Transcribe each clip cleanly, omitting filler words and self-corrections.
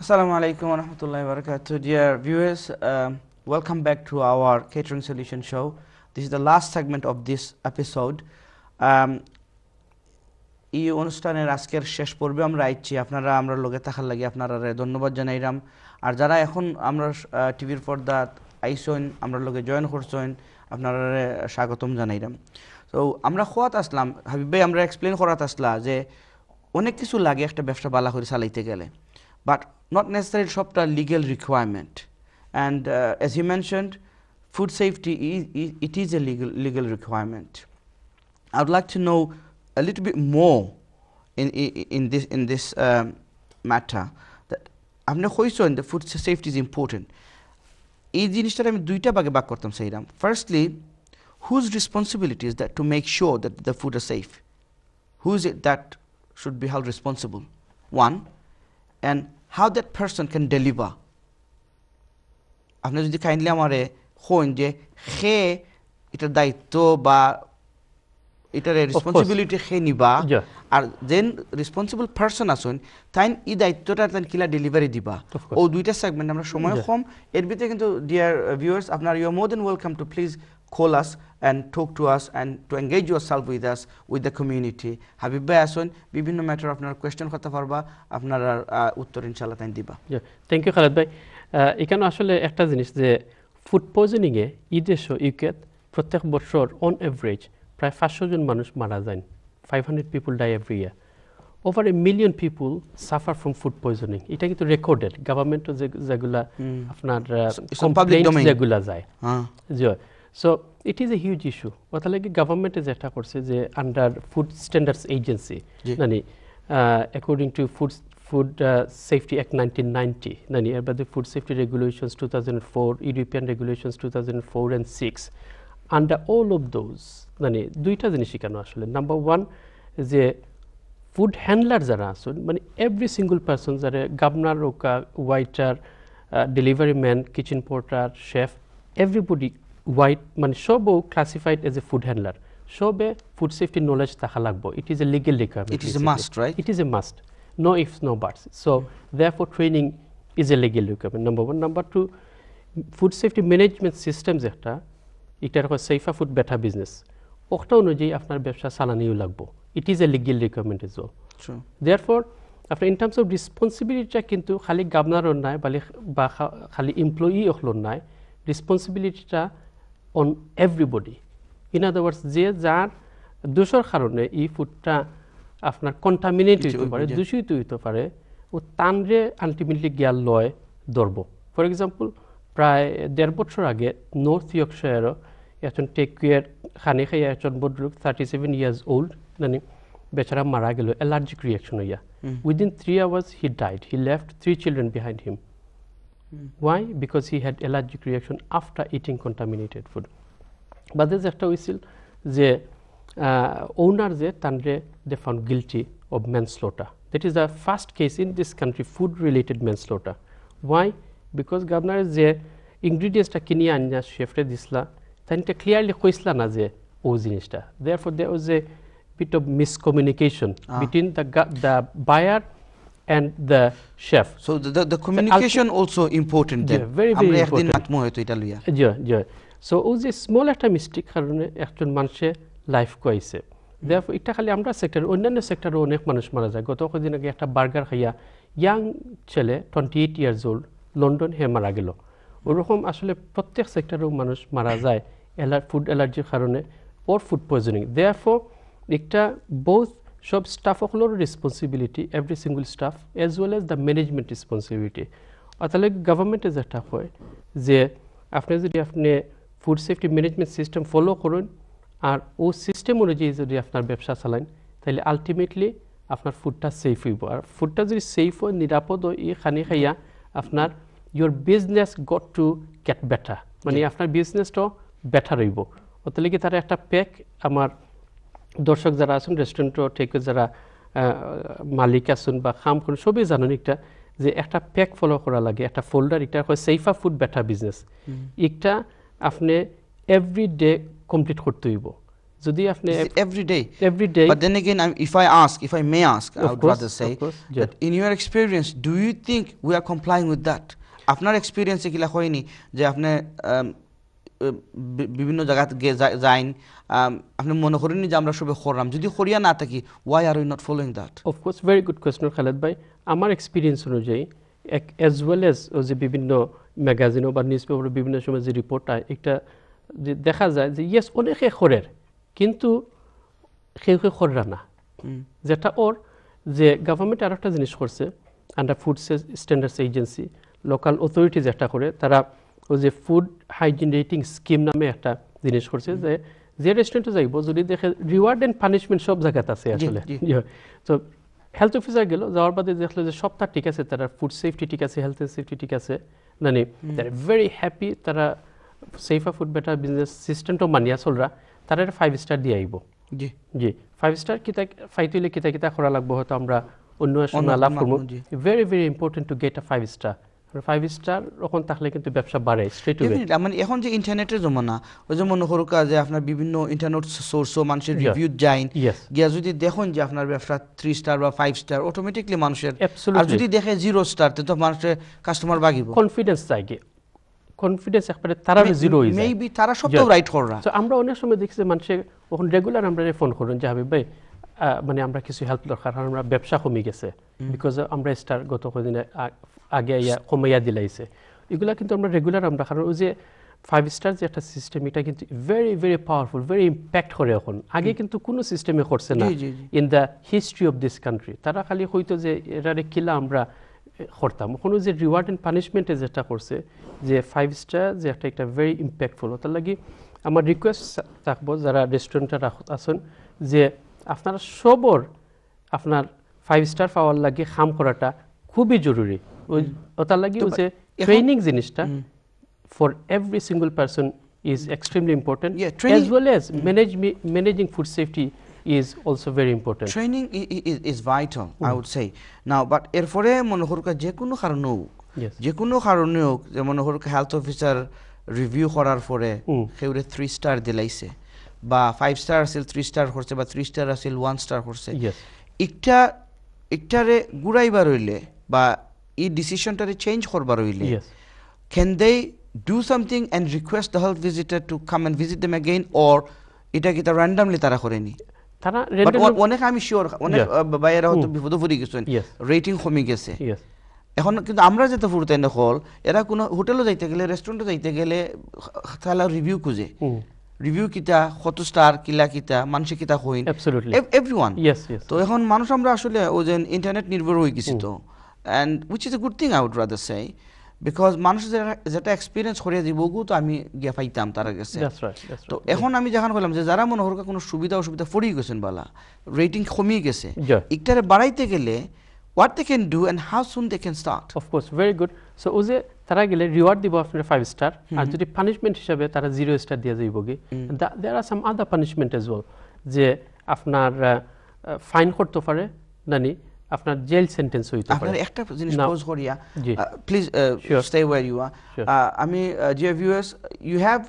Assalamu alaikum wa rahmatullahi wa barakatuh. Dear viewers, welcome back to our Catering Solution Show. This is the last segment of this episode. এই অনুষ্ঠানের আজকের শেষ পর্বে আমরা আইছি আপনারা আমরা লগে থাকার লাগি আপনারা ধন্যবাদ জানাইরাম আর যারা এখন আমরা টিভির পর্দা আইসন আমরা লগে জয়েন করছেন আপনারা স্বাগতম জানাইরাম। তো আমরা খোয়াত আসলাম হাবিব ভাই আমরা এক্সপ্লেইন করাত আসলা যে অনেক কিছু লাগে একটা ব্যবসা বালা করে চালাইতে গেলে, but not necessarily সবটা legal requirement. And as you mentioned, food safety it is a legal requirement. I would like to know a little bit more in this matter. That আপনি কইছেন the food safety is important. এই জিনিসটা আমি দুইটা ভাগে ভাগ করতাম চাইরাম। Firstly, whose responsibility is that to make sure that the food is safe? Who is it that should be held responsible? One, and how that person can deliver. আপনি যদি kindly আমারে হন যে হে এটার দায়িত্ব বা এটার রেসপন্সিবিলিটি হে নিবা আর দেন রেসপন্সিবল পারসন আসুন তাই এই দায়িত্বটা তাই কিলা ডেলিভারি দিবা ও দুইটা সেগমেন্ট আমরা সময় কম এর ভিতরে কিন্তু ডিয়ার ভিউয়ার্স আপনারা you are more than welcome to please call us and talk to us and to engage yourself with us with the community. Habib bhai asun bibhinno matter আপনার question করতে পারবা আপনারা উত্তর ইনশাআল্লাহ তাই দিবা। থ্যাংক ইউ খালেদ ভাই। এখানে আসলে একটা জিনিস যে ফুড পয়জনিং এ ইদেশে ইউকেত প্রত্যেক বছর অন এভারেজ প্রায় 500 জন মানুষ মারা যায়। 500 people die every year. Over 1 million people suffer from food poisoning. এটা কিন্তু রেকর্ডেড গভর্নমেন্টও যেগুলা আপনার কমপ্লেইন্ট যেগুলা যায়। So it is a huge issue. What like government is যেটা করছে যে under Food Standards Agency মানে according to Food Safety Act 1990 মানে about the Food Safety Regulations 2004, European Regulations 2004 and 6, under all of those মানে দুইটা জিনিস কেন আসলে নাম্বার 1 যে ফুড হ্যান্ডলার যারা আছেন মানে এভরি সিঙ্গল পারসন যারা গভর্নর ওকা waiter delivery man kitchen porter chef everybody white মানে সবও classified as a food handler সবে food safety knowledge থাকা লাগবে it is a legal requirement it is a must right it is a must no ifs no buts so therefore training is a legal requirement number 1 number 2 food safety management systems একটা এটার কয় safer food better business ওটা অনুযায়ী আপনার ব্যবসা চালানিও লাগবে it is a legal requirement as well true therefore after in terms of responsibility কিন্তু খালি গভর্নর নাই বা খালি এমপ্লয়ি হলো নাই responsibility টা on everybody. In other words, যে যার দোষের কারণে এই ফুডটা আপনার কন্টামিনেট হইতে পারে দূষিত হইতে পারে ও তানরে আলটিমেটলি গিয়া লয় ধরব। ফর এক্সাম্পল প্রায় 1.5 বছর আগে নর্থ ইয়র্কশায়ারও একজন টেক কেয়ার খানি খাইয়া একজন ভদ্রলোক 37 years old মানে বেচারা মারা গেল অ্যালার্জিক রিয়াকশন হইয়া within 3 hours he died. He left 3 children behind him. Why? Because he had allergic reaction after eating contaminated food. But there's a whistle the owner they found guilty of manslaughter. That is the first case in this country food related manslaughter. Why? Because governor is the ingredients ta kini anja chef re disla then ta clearly koisla na je o jinishta. Therefore there was a bit of miscommunication between the buyer and the chef. So the communication also important then. Yeah, very important. Yeah. So ওই যে small একটা mistake কারণে একজন মানুষের life কইছে therefore এটা খালি আমরা সেক্টর অন্যান্য সেক্টরে অনেক মানুষ মারা যায় গত কয়েকদিন আগে একটা বার্গার খাইয়া ইয়াং ছেলে 28 years old লন্ডন হে মারা গেল ওরকম আসলে প্রত্যেক সেক্টরেও মানুষ মারা যায় ফুড অ্যালার্জির কারণে or food poisoning therefore একটা both সব স্টাফ হলোর responsibility every single staff as well as the management responsibility অর্থাৎ গভর্নমেন্টে যেটা হয় যে আপনি যদি আপনি food safety management system follow করুন আর ও সিস্টেম অনুযায়ী যদি আপনার ব্যবসা চালান তাহলে আলটিমেটলি আপনার ফুডটা সেফ হইব আর ফুডটা যদি সেফ হয় নিরাপদ হয় এই খানি খাইয়া আপনার your business got to get better মানে আপনার বিজনেসটাও বেটার হইব অর্থাৎ কি তার একটা প্যাক আমার দর্শক যারা আছেন রেস্টুরেন্টও ঠিক যারা মালিক আছেন বা কাম করেন সবই জানেন একটা যে একটা প্যাক ফলো করা লাগে একটা ফোল্ডার এটা হয় সেফার ফুড বেটার বিজনেস একটা আপনি এভরি ডে কমপ্লিট করতে হইব যদি আপনি every day. every day, But then again, if I may ask, I would rather say that in your experience, do you think we are complying with that? আপনার experience এ কিলা হয়নি যে আপনি বিভিন্ন জায়গাতে যাইন আপনি মনে করেননি যে আমরা সবে করলাম, যদি করিয়া না থাকি, why are we not following that? Of course, very good question, Khaled bhai. আমার এক্সপিরিয়েন্স অনুযায়ী as well as যে বিভিন্ন ম্যাগাজিন বা নিউজ পেপার বিভিন্ন সময় যে রিপোর্ট হয়, একটা যে দেখা যায় যে ইয়েস অনেকে খরের কিন্তু কেউ খররা না, যেটা ওর যে গভর্নমেন্ট আর একটা জিনিস করছে under food standards agency, local authority যেটা করে তারা ওই যে ফুড হাইজিন রেটিং স্কিম নামে একটা জিনিস করছে যে রেস্টুরেন্টে যাইব যদি দেখে রিওয়ার্ড অ্যান্ড পানিশমেন্ট সব জায়গাতে আছে আসলে। তো হেলথ অফিসার গেল, যাওয়ার বাদে দেখলো যে সবটা ঠিক আছে, তারা ফুড সেফটি ঠিক আছে, হেলথ সেফটি ঠিক আছে, মানে তারা ভেরি হ্যাপি, তারা সেফা ফুড বেটার বিজনেস সিস্টেমটা মানিয়া চলরা, তারা 5 স্টার দিয়ে আইব। জি 5 স্টার কিতা ফাইতুলে কিতা কিতা করা লাগবো হয়তো আমরা অন্য সময় আলাপ করবো। Very very important to get a 5 star. 5 star ওখান থাকলে কিন্তু ব্যবসা বাড়ে স্ট্রেট ওয়ে। মানে এখন যে ইন্টারনেটের জমানা, ওই যে মনে করুক যে আপনার বিভিন্ন ইন্টারনেট সোর্সও মানুষের রিভিউ যাইন গিয়া যদি দেখুন যে আপনার ব্যবসা 3 স্টার বা 5 স্টার, অটোমেটিকলি মানুষের, আর যদি দেখে 0 স্টার তো মানুষের কাস্টমার বাগিব, কনফিডেন্স চাইগে, কনফিডেন্স একবারে তারা জিরো হয়ে যায়, মেবি তারা সবটাও রাইট কররা। তো আমরা অনেক সময় দেখছি মানুষের ওখান রেগুলার আমরা ফোন করুন যে হাবিব ভাই মানে আমরা কিছু হেল্প দরকার, কারণ আমরা ব্যবসা কমে গেছে, বিকজ আমরা স্টার গত কদিন আগে কমাইয়া দিলাইছে, এগুলা কিন্তু আমরা রেগুলার আমরা, কারণ ওই যে 5 স্টার যে একটা সিস্টেম, এটা কিন্তু very very powerful, very impact করে এখন, আগে কিন্তু কোনো সিস্টেমে করছে না in the history of this country. তারা খালি হয়তো যে এটারে কিলা আমরা করতাম, কোনো যে রিওয়ার্ড অ্যান্ড পানিশমেন্টে যেটা করছে যে 5 স্টার যে একটা ভেরি ইম্প্যাক্টফুল। তার লাগি আমার রিকোয়েস্ট থাকবো যারা রেস্টুরেন্টে আছেন যে আপনারা সবর আপনার 5 স্টার পাওয়ার লাগে কাম করাটা খুবই জরুরি। ওটার লাগি যে ট্রেনিং জিনিসটা for every single person is extremely important, as well as managing food safety is also very important. Training is vital, I would say. Now, but এরপরে মনে করুক যে কোনো কারণে হোক, যে কোনো কারণে হোক, যে মনে করুক হেলথ অফিসার রিভিউ করার পরে কেউরে 3 স্টার দিলাইছে বা 5 স্টার আছিল 3 স্টার করছে বা 3 স্টার আছিল 1 স্টার করছে, একটারে ঘুরাইবার হইলে বা এই ডিসিশনটারে চেঞ্জ করবার হইলে, can they do something and request the health visitor to come and visit them again, or এটা কি তা randomly তারা করেনি? তারা অনেক, আমি শিওর অনেক বাইরে হয়তো বিপদে পড়ে গেছেন, রেটিং কমে গেছে, এখন কিন্তু আমরা যেতে ফুরতে না হল, এরা কোনো হোটেলও যাইতে গেলে, রেস্টুরেন্টে যাইতে গেলে তাহলে রিভিউ খুঁজে, রিভিউ কিতা, কত স্টার, কিলা কিতা, মানুষে কিতা কইন, এভরিওয়ান। তো এখন মানুষ আমরা আসলে ওই যে ইন্টারনেট নির্ভর হয়ে গেছি তো, and which is a good thing I would rather say, because মানুষ যেটা এক্সপিরিয়েন্স করিয়া দিব তো আমি গিয়া পাইতাম তার কাছে। তো এখন আমি যখন বললাম যে যারা মনে হরকা কোনো সুবিধা অসুবিধা পড়ে গেছেন বালা, রেটিং কমিয়ে গেছে, একটারে বাড়াইতে গেলে what they can do and how soon they can start? Of course, very good. So ওজে তারা গেলে রিওয়ার্ড দিব আপনার 5 স্টার, আর যদি পানিশমেন্ট হিসাবে তারা 0 স্টার দিয়ে যাইবগে, there are some other punishment as well, যে আপনার ফাইন করতে পারে, নানি আপনার জেল সেন্টেন্স হইতে পারে। আপনার একটা জিনিস পোজ করিয়া, please stay where you are, আমি dear viewers, you have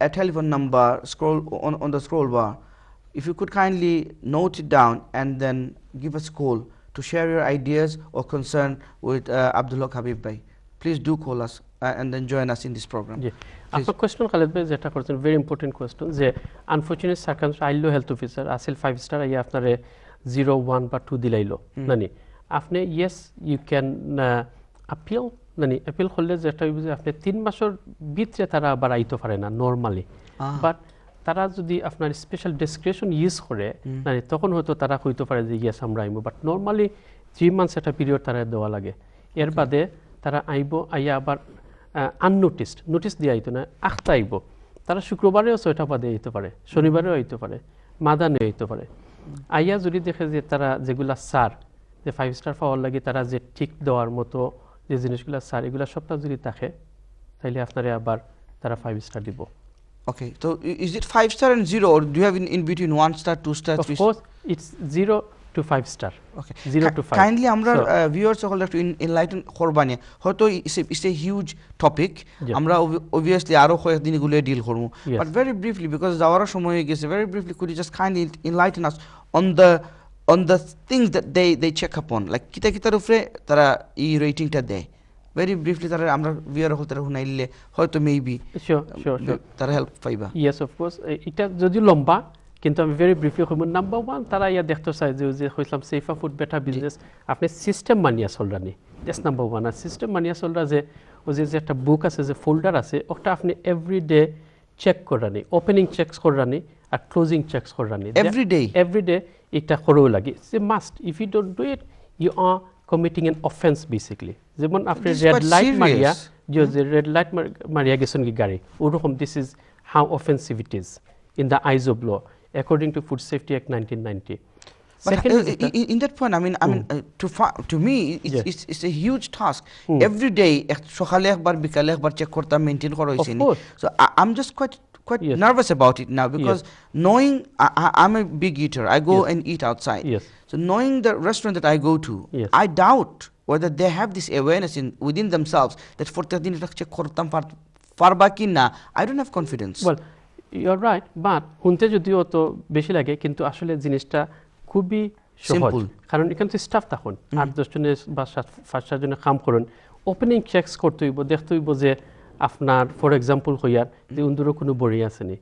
a telephone number scroll on the scroll bar. If you could kindly note it down and then give us a call to share your ideas or concern with Abdul Haq Habib bhai. Please do call us and then join us in this program. আপনার question Khaled ভাই যেটা করছেন very important question, যে unfortunate circumstances আইলো health officer আসিল 5 star আইয়া আপনারে 0, 1 বা 2 দিলাইলো, নানি আপনি ইয়েস ইউ ক্যান আপিল, নানি আপিল করলে যেটা হইব যে আপনি 3 মাসের ভিতরে তারা আবার আইতে পারে না নরমালি, বাট তারা যদি আপনার স্পেশাল ডিসক্রিপশন ইউজ করে, মানে তখন হয়তো তারা হইতে পারে যে ইয়েস আমরা আইব, বাট নরমালি 3 মান্থস একটা পিরিয়ড তারা দেওয়া লাগে। এর বাদে তারা আইব, আইয়া আবার আননোটিসড, নোটিস দিয়ে আইতো না, আখতা আইব, তারা শুক্রবারেও 6টা বাদে আইতে পারে, শনিবারেও আইতে পারে, মাদানেও আইতে পারে। আইয়া যদি দেখে যে তারা যেগুলা সার, যে 5 স্টার পাওয়ার লাগে তারা যে ঠিক দেওয়ার মতো যে জিনিসগুলা সার, এগুলা সবটা যদি থাকে, তাইলে আপনারে আবার তারা 5 স্টার দিব। Okay, so is it 5 star and 0, or do you have in between 1 star, 2 star, 3 star? Of course, it's 0, to 5 star. Okay. 0 to 5. Kindly আমরা So, viewers সকল একটু enlighten করবানি হয়তো it's a huge topic Yeah. আমরা obviously আরো কয়েকদিন গুলো deal করব Yes. but very briefly because যাওয়ার সময় হয়ে গেছে very briefly could you just kindly enlighten us on the things that they check upon like কিতার উপরে তারা এই রেটিংটা দেয় very briefly তারা আমরা ভিউয়ার হল তারা শুনাইলে হয়তো মেবি sure. তারা হেল্প পাইবা Yes, of course. এটা যদি লম্বা কিন্তু আমি ভেরি ব্রিফলি কইব নাম্বার 1 তারা ইয়া দেখতে চাই যে কইলাম সেফা ফুড বেটার বিজনেস আপনি সিস্টেম মানিয়া চলরানি দ্যাটস নাম্বার 1 আর সিস্টেম মানিয়া চলরা যে ও যে একটা বুক আছে যে ফোল্ডার আছে ওটা আপনি এভরিডে চেক করানি ওপেনিং চেকস করানি আর ক্লোজিং চেকস করানি এভরিডে এটা করো লাগে সে must if you don't do it you are committing an offence basically যেমন আপনি রেড লাইট মারিয়া যে রেড লাইট মারিয়া গেছেন কি গাড়ি ওরকম this is how offensive it is in the eyes of law according to Food Safety Act 1990. But in that point, I mean, to me, it's a huge task. Every day, সকালে একবার বিকালে একবার check করতাম maintain করা হইছে নি so I'm just quite nervous about it now because knowing I'm a big eater, I go and eat outside. So knowing the restaurant that I go to, I doubt whether they have this awareness within themselves that for দিন এটা check করতাম পারবা কি না I don't have confidence. Well, you're right, but শুনতে যদিও তো বেশি লাগে কিন্তু আসলে জিনিসটা খুবই সহজ কারণ এখানে তো স্টাফ থাকুন 8-10 জনের বা 5-7 জনের কাম করুন ওপেনিং চেকস করতে হইব দেখতে হইব যে আপনার ফর এক্সাম্পল হইয়ার যে উন্দুরও কোনো বড়ি আসেনি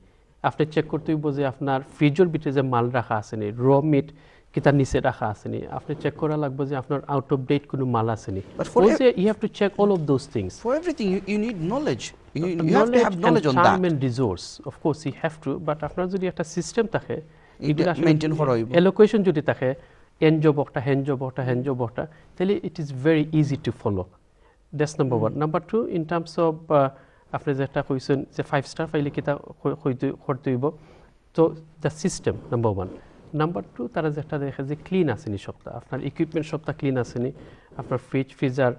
আপনি চেক করতে হইব যে আপনার ফ্রিজের ভিতরে যে মাল রাখা আসেনি র মিট কিতার নিচে রাখা আসেনি আপনি চেক করা লাগবে যে আপনার আউট অফ ডেট কোনো মাল আসেনি you have to check all of those things. For everything you need knowledge. You have to have knowledge on that. Time and resource, of course you have to, but আপনার যদি একটা system থাকে এগুলা maintain করা হইব allocation যদি থাকে N job একটা হ্যান্ড জব একটা তাহলে it is very easy to follow that's number 1 number 2 in terms of আপনি যেটা কইছেন যে 5 স্টার ফাইলে কিতা করতে হইব তো দ্য সিস্টেম নাম্বার 1 নাম্বার 2 তারা যেটা দেখে যে ক্লিন আসেনি সবটা আপনার ইকুইপমেন্ট সবটা ক্লিন আসেনি আপনার ফ্রিজার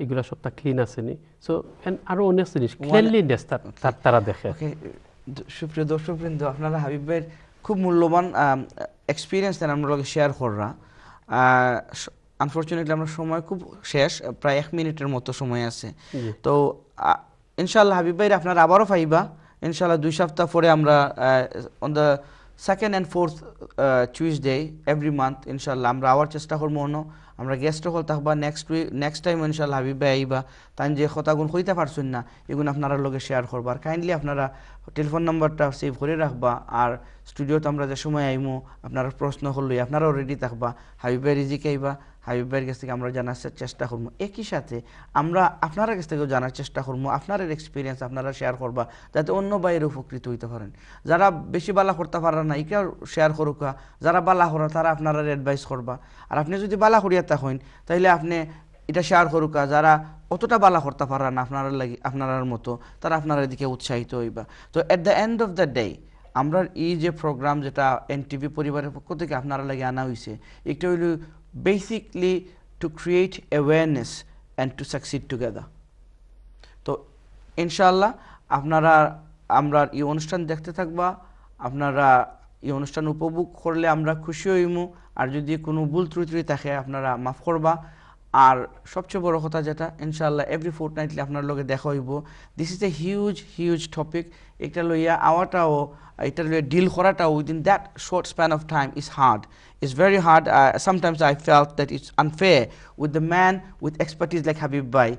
এগুলা সবটা ক্লিন আসেনি সো এন্ড আরো অনেক জিনিস ক্লিনলিনেস তারা দেখে ওকে সুপ্রিয় দর্শকবৃন্দ আপনারা হাবিব ভাইয়ের খুব মূল্যবান এক্সপেরিয়েন্স দেন আমরা লগে শেয়ার কররা আনফরচুনেটলি আমরা সময় খুব শেষ প্রায় 1 মিনিটের মতো সময় আছে তো ইনশাআল্লাহ হাবিব ভাই আপনারা আবারও পাইবা ইনশাআল্লাহ 2 সপ্তাহ পরে আমরা on the second and fourth Tuesday every month inshallah আমরা আওয়ার চেষ্টা করব আমরা গেস্ট হল থাকবা নেক্সট টাইম ইনশাআল্লাহ হাবিব ভাই আইবা তাই যে কথাগুন কইতে পারছুন না এগুন আপনারা লগে শেয়ার করবা আর কাইন্ডলি আপনারা টেলিফোন নাম্বারটা সেভ করে রাখবা আর স্টুডিওতে আমরা যে সময় আইমু আপনারা প্রশ্ন করলে আপনারাও রেডি থাকবা হাবিব ভাই রিজিকে আইবা হাবিব ভাইয়ের কাছ থেকে আমরা জানার চেষ্টা করব একই সাথে আমরা আপনার কাছ থেকেও জানার চেষ্টা করব আপনার এক্সপিরিয়েন্স আপনারা শেয়ার করবা যাতে অন্য ভাইয়ের উপকৃত হইতে পারেন যারা বেশি বালা করতে পারে না এটাও শেয়ার করুক যারা বালা করে তারা আপনারা অ্যাডভাইস করবা আর আপনি যদি বালা করিয়া থাকেন তাহলে আপনি এটা শেয়ার করুক যারা অতটা বালা করতে পারে না আপনার মতো তারা আপনার দিকে উৎসাহিত হইবা তো at the end of the day আমরা এই যে প্রোগ্রাম যেটা এনটিভি পরিবারের পক্ষ থেকে আপনারা লাগে আনা হয়েছে এটা হইল basically to create awareness and to succeed together. তো ইনশাআল্লাহ আপনারা আমরা এই অনুষ্ঠান দেখতে থাকবা আপনারা এই অনুষ্ঠান উপভোগ করলে আমরা খুশি হইমু আর যদি কোনো ভুল ত্রুটি থাকে আপনারা মাফ করবা আর সবচেয়ে বড় কথা যেটা ইনশাআল্লাহ এভরি ফোর্টনাইটলি আপনার লগে দেখা হইব this is a huge topic এটা লইয়া আওয়াটাও এটা লইয়া ডিল করাটাও within that short span of time is hard it's very hard sometimes I felt that it's unfair with the man with expertise like Habib Bhai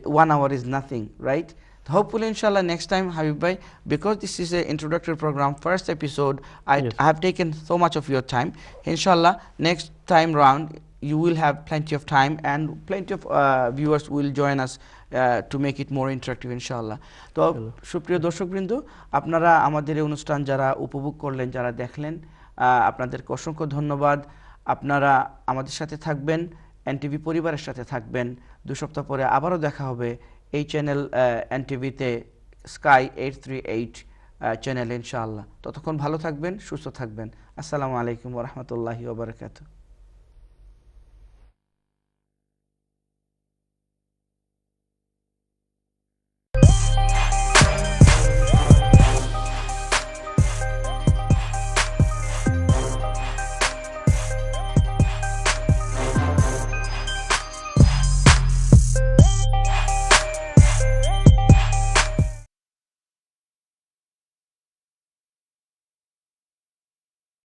1 hour is nothing right hopefully inshallah next time Habib Bhai because this is an introductory program first episode I have taken so much of your time inshallah next time round you will have plenty of time and plenty of viewers will join us to make it more interactive inshallah তো সুপ্রিয় দর্শকবৃন্দ আপনারা আমাদের এই অনুষ্ঠান যারা উপভোগ করলেন যারা দেখলেন আপনাদেরকে অসংখ্য ধন্যবাদ আপনারা আমাদের সাথে থাকবেন এনটিভি পরিবারের সাথে থাকবেন 2 সপ্তাহ পরে আবারও দেখা হবে এই চ্যানেল এনটিভিতে স্কাই 838 চ্যানেল ইনশাআল্লাহ ততক্ষণ ভালো থাকবেন সুস্থ থাকবেন আসসালামু আলাইকুম ওয়া রাহমাতুল্লাহি ওয়া বারাকাতুহু